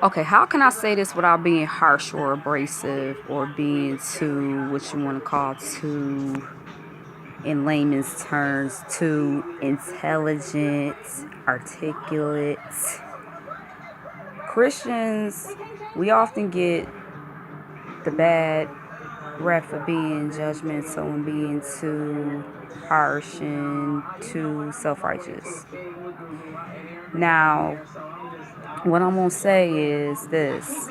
Okay, how can I say this without being harsh or abrasive or being too, what you want to call too, in layman's terms, too intelligent, articulate? Christians, we often get the bad rep for being judgmental and being too harsh and too self righteous. Now, what I'm going to say is this: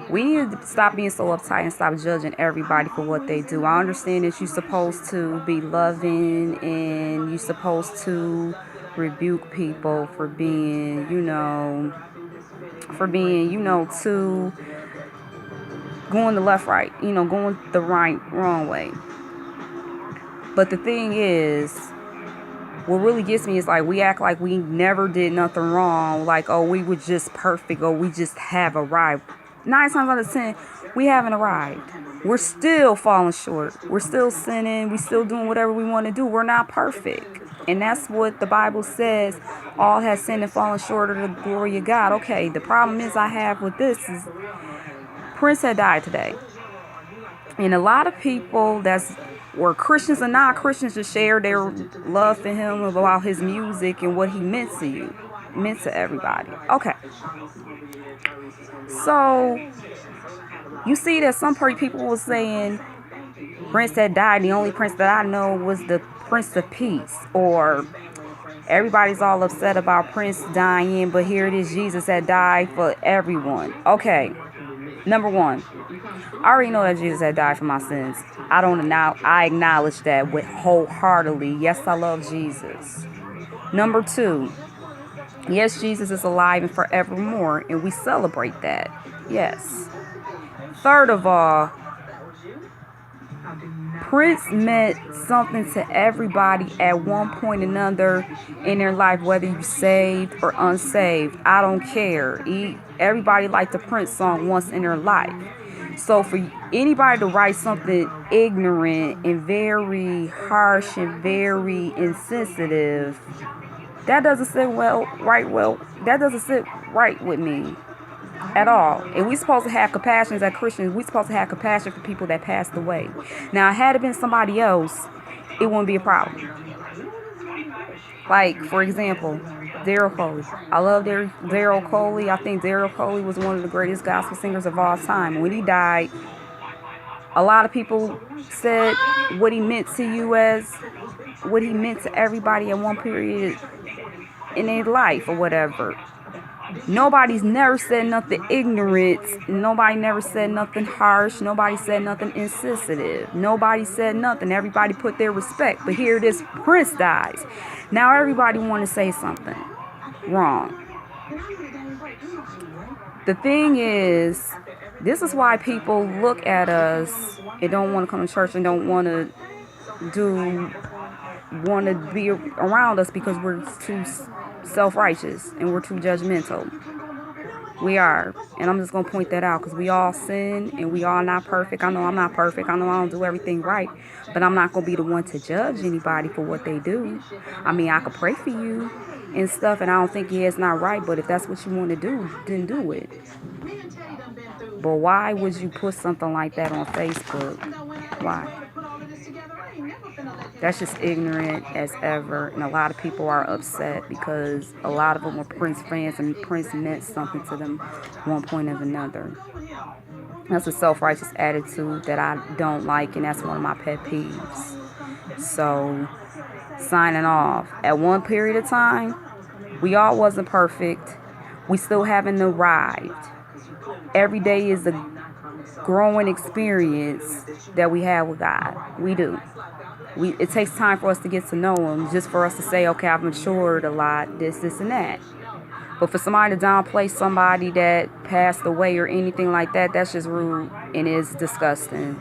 we need to stop being so uptight and stop judging everybody for what they do. I understand that you're supposed to be loving and you're supposed to rebuke people for being, too going the left, right, going the right, wrong way. But the thing is, what really gets me is like we act like we never did nothing wrong, like, oh, we were just perfect or we just have arrived. 9 times out of 10, we haven't arrived. We're still falling short. We're still sinning. We're still doing whatever we want to do. We're not perfect. And that's what the Bible says. All has sinned and fallen short of the glory of God. Okay, the problem is I have with this is Prince had died today. And a lot of people that's were Christians and non-Christians just share their love for him about his music and what he meant to you, meant to everybody. Okay, so you see that some people were saying Prince that died, the only Prince that I know was the Prince of Peace, or everybody's all upset about Prince dying, but here it is, Jesus that died for everyone. Okay, number one, I already know that Jesus had died for my sins. I acknowledge that with wholeheartedly. Yes, I love Jesus. Number two, yes, Jesus is alive and forevermore, and we celebrate that. Yes. Third of all, Prince meant something to everybody at one point or another in their life, whether you saved or unsaved. I don't care. Everybody liked the Prince song once in their life. So for anybody to write something ignorant and very harsh and very insensitive, that doesn't sit that doesn't sit right with me at all. And we supposed to have compassion as Christians. We supposed to have compassion for people that passed away. Now, had it been somebody else, it wouldn't be a problem. Like, for example, Daryl Coley. I love Daryl Coley. I think Daryl Coley was one of the greatest gospel singers of all time. When he died, a lot of people said what he meant to you as what he meant to everybody at one period in their life or whatever. Nobody's never said nothing ignorant. Nobody never said nothing harsh. Nobody said nothing insensitive. Nobody said nothing. Everybody put their respect. But here this Prince dies. Now everybody want to say something wrong. The thing is, this is why people look at us and don't want to come to church and don't want to be around us because we're too self-righteous and we're too judgmental. We are. And I'm just going to point that out because we all sin and we all not perfect. I know I'm not perfect. I know I don't do everything right. But I'm not going to be the one to judge anybody for what they do. I mean, I could pray for you and stuff, and I don't think, yeah, it's not right. But if that's what you want to do, then do it. But why would you put something like that on Facebook? Why? That's just ignorant as ever, and a lot of people are upset because a lot of them were Prince fans and Prince meant something to them one point or another. That's a self-righteous attitude that I don't like, and that's one of my pet peeves. So, signing off. At one period of time, we all wasn't perfect. We still haven't arrived. Every day is a growing experience that we have with God. We do. It takes time for us to get to know him, just for us to say, okay, I've matured a lot, this, and that. But for somebody to downplay somebody that passed away or anything like that, that's just rude and is disgusting.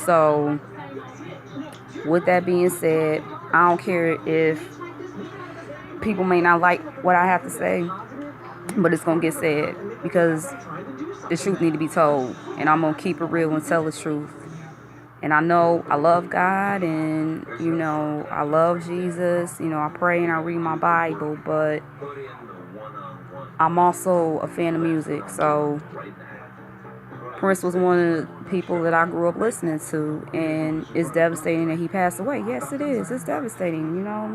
So, with that being said, I don't care if people may not like what I have to say, but it's going to get said because the truth need to be told. And I'm going to keep it real and tell the truth. And I know I love God and, I love Jesus. I pray and I read my Bible, but I'm also a fan of music, so Prince was one of the people that I grew up listening to, and it's devastating that he passed away. Yes, it is. It's devastating, you know.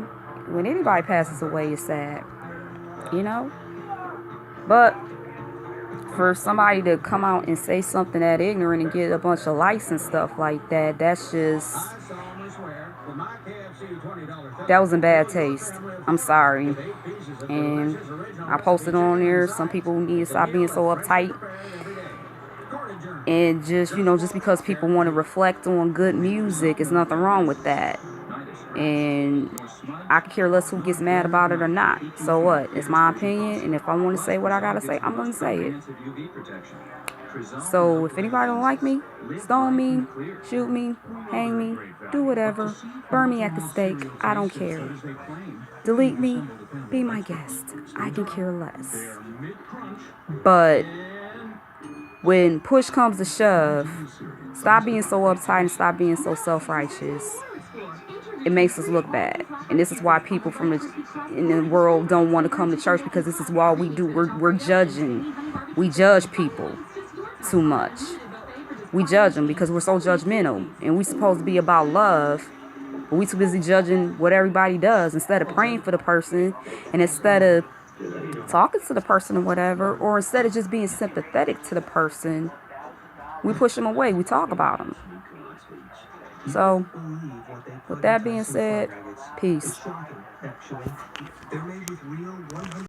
When anybody passes away, it's sad, you know. But for somebody to come out and say something that ignorant and get a bunch of likes and stuff like that, that's just, that was in bad taste. I'm sorry. And I posted on there, some people need to stop being so uptight. And just, you know, just because people want to reflect on good music, there's nothing wrong with that. And I could care less who gets mad about it or not. So what? It's my opinion, and if I want to say what I gotta say, I'm gonna say it. So if anybody don't like me, stone me, shoot me, hang me, do whatever, burn me at the stake, I don't care. Delete me, be my guest. I can care less. But when push comes to shove, stop being so uptight and stop being so self-righteous. It makes us look bad, and this is why people in the world don't want to come to church, because this is what we do. We're judging. We judge people too much. We judge them because we're so judgmental, and we're supposed to be about love, but we too busy judging what everybody does instead of praying for the person, and instead of talking to the person or whatever, or instead of just being sympathetic to the person, we push them away. We talk about them. So, with that being said, peace.